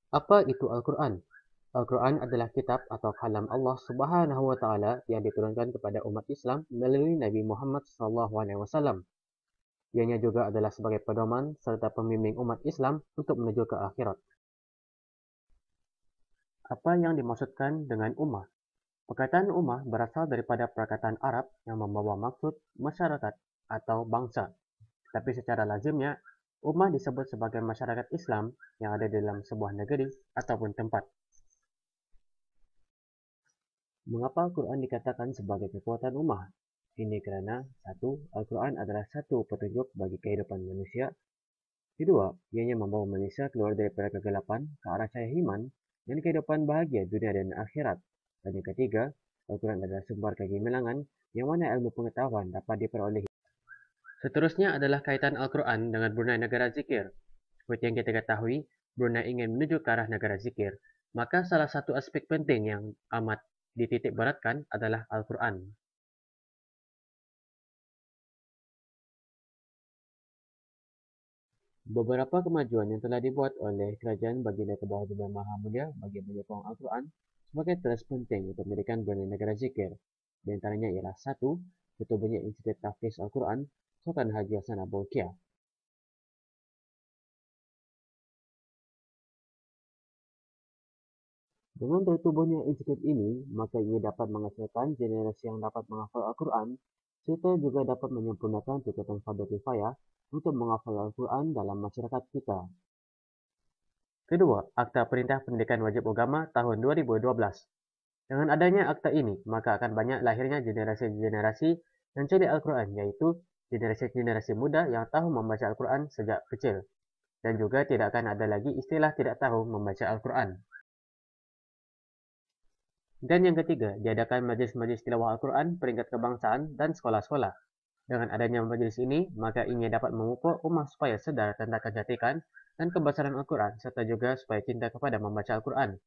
Apa itu Al-Quran? Al-Quran adalah kitab atau kalam Allah Subhanahu wa Ta'ala yang diturunkan kepada umat Islam melalui Nabi Muhammad SAW. Ianya juga adalah sebagai pedoman serta pembimbing umat Islam untuk menuju ke akhirat. Apa yang dimaksudkan dengan ummah? Perkataan ummah berasal daripada perkataan Arab yang membawa maksud masyarakat atau bangsa. Tapi secara lazimnya, ummah disebut sebagai masyarakat Islam yang ada dalam sebuah negeri ataupun tempat. Mengapa Al-Quran dikatakan sebagai kekuatan ummah? Ini kerana, satu, Al-Quran adalah satu petunjuk bagi kehidupan manusia. Kedua, ianya membawa manusia keluar daripada kegelapan ke arah cahaya iman dan kehidupan bahagia dunia dan akhirat. Dan yang ketiga, Al-Quran adalah sumber kegemilangan yang mana ilmu pengetahuan dapat diperolehi. Seterusnya adalah kaitan Al-Quran dengan Brunei Negara Zikir. Seperti yang kita ketahui, Brunei ingin menuju ke arah negara zikir. Maka salah satu aspek penting yang amat dititik beratkan adalah Al-Quran. Beberapa kemajuan yang telah dibuat oleh Kerajaan Baginda Kebawah Maha Mulia bagi menyokong Al-Quran sebagai teras penting untuk mendirikan Brunei Negara Zikir. Di antaranya ialah satu, bertubuhnya Institut Tahfiz Al-Quran Sultan Haji Hassan Bolkiah. Dengan tertubuhnya institut ini, maka ia dapat menghasilkan generasi yang dapat menghafal Al-Quran, serta juga dapat menyempurnakan tujuan fardu kifayah untuk menghafal Al-Quran dalam masyarakat kita. Kedua, Akta Perintah Pendidikan Wajib Agama tahun 2012. Dengan adanya akta ini, maka akan banyak lahirnya generasi-generasi yang cari Al-Quran, yaitu generasi-generasi muda yang tahu membaca Al-Quran sejak kecil. Dan juga tidak akan ada lagi istilah tidak tahu membaca Al-Quran. Dan yang ketiga, diadakan majlis-majlis tilawah Al-Quran peringkat kebangsaan dan sekolah-sekolah. Dengan adanya majlis ini, maka ia dapat memupuk ummah supaya sedar tentang kecantikan dan kebesaran Al-Quran, serta juga supaya cinta kepada membaca Al-Quran.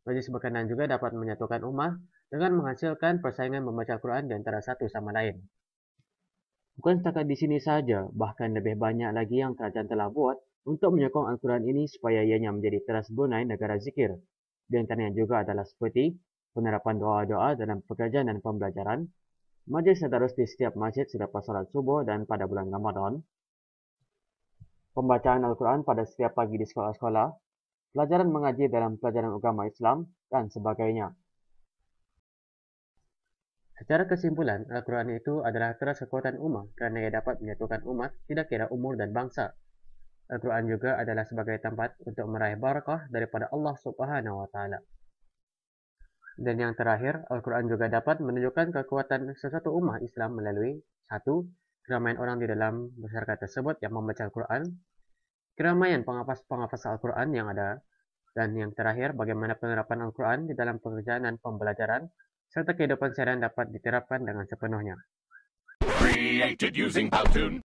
Majlis berkenaan juga dapat menyatukan ummah dengan menghasilkan persaingan membaca Al-Quran di antara satu sama lain. Bukan setakat di sini saja, bahkan lebih banyak lagi yang kerajaan telah buat untuk menyokong Al-Quran ini supaya ianya menjadi teras Brunei negara zikir. Di antaranya juga adalah seperti penerapan doa-doa dalam pekerjaan dan pembelajaran, majlis tadarus di setiap masjid selepas salat subuh dan pada bulan Ramadan, pembacaan Al-Quran pada setiap pagi di sekolah-sekolah, pelajaran mengaji dalam pelajaran agama Islam, dan sebagainya. Secara kesimpulan, Al-Quran itu adalah teras kekuatan ummah kerana ia dapat menyatukan umat tidak kira umur dan bangsa. Al-Quran juga adalah sebagai tempat untuk meraih barakah daripada Allah Subhanahu wa Ta'ala. Dan yang terakhir, Al-Quran juga dapat menunjukkan kekuatan sesuatu ummah Islam melalui satu, keramaian orang di dalam masyarakat tersebut yang membaca Al-Quran, keramaian penghafaz Al-Quran yang ada, dan yang terakhir, bagaimana penerapan Al-Quran di dalam pekerjaan dan pembelajaran, serta kehidupan seharian dapat diterapkan dengan sepenuhnya. Created using Powtoon.